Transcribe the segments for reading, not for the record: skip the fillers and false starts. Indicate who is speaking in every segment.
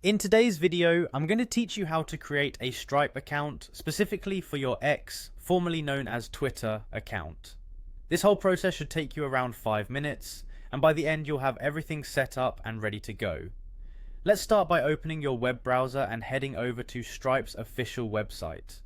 Speaker 1: In today's video, I'm going to teach you how to create a Stripe account specifically for your X, formerly known as Twitter, account. This whole process should take you around 5 minutes, and by the end you'll have everything set up and ready to go. Let's start by opening your web browser and heading over to Stripe's official website.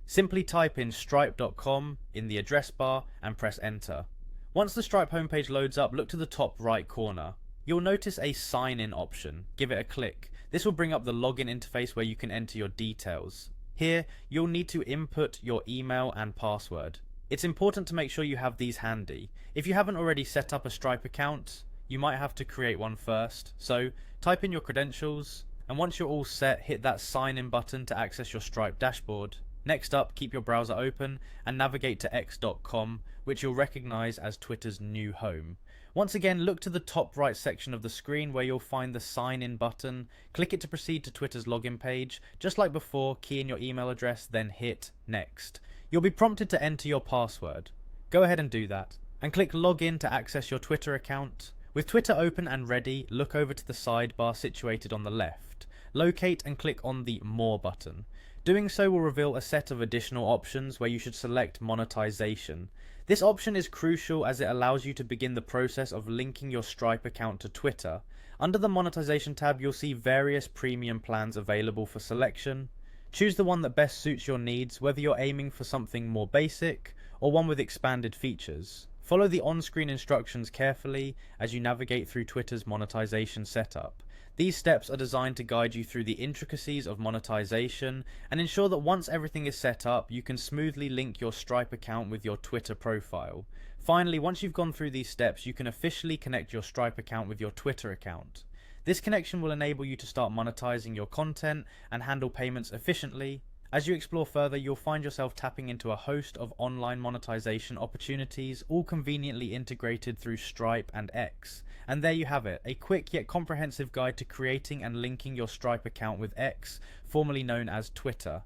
Speaker 1: Simply type in stripe.com in the address bar and press enter. Once the Stripe homepage loads up, look to the top right corner. You'll notice a sign in option. Give it a click. This will bring up the login interface where you can enter your details. Here, you'll need to input your email and password. It's important to make sure you have these handy. If you haven't already set up a Stripe account, you might have to create one first. So type in your credentials, and once you're all set, hit that sign in button to access your Stripe dashboard. Next up, keep your browser open and navigate to x.com, which you'll recognize as Twitter's new home. Once again, look to the top right section of the screen where you'll find the sign in button. Click it to proceed to Twitter's login page. Just like before, key in your email address, then hit next. You'll be prompted to enter your password. Go ahead and do that. And click login to access your Twitter account. With Twitter open and ready, look over to the sidebar situated on the left. Locate and click on the More button. Doing so will reveal a set of additional options where you should select monetization. This option is crucial as it allows you to begin the process of linking your Stripe account to Twitter. Under the monetization tab, you'll see various premium plans available for selection. Choose the one that best suits your needs, whether you're aiming for something more basic or one with expanded features. Follow the on-screen instructions carefully as you navigate through Twitter's monetization setup. These steps are designed to guide you through the intricacies of monetization and ensure that once everything is set up, you can smoothly link your Stripe account with your Twitter profile. Finally, once you've gone through these steps, you can officially connect your Stripe account with your Twitter account. This connection will enable you to start monetizing your content and handle payments efficiently. As you explore further, you'll find yourself tapping into a host of online monetization opportunities, all conveniently integrated through Stripe and X. And there you have it, a quick yet comprehensive guide to creating and linking your Stripe account with X, formerly known as Twitter.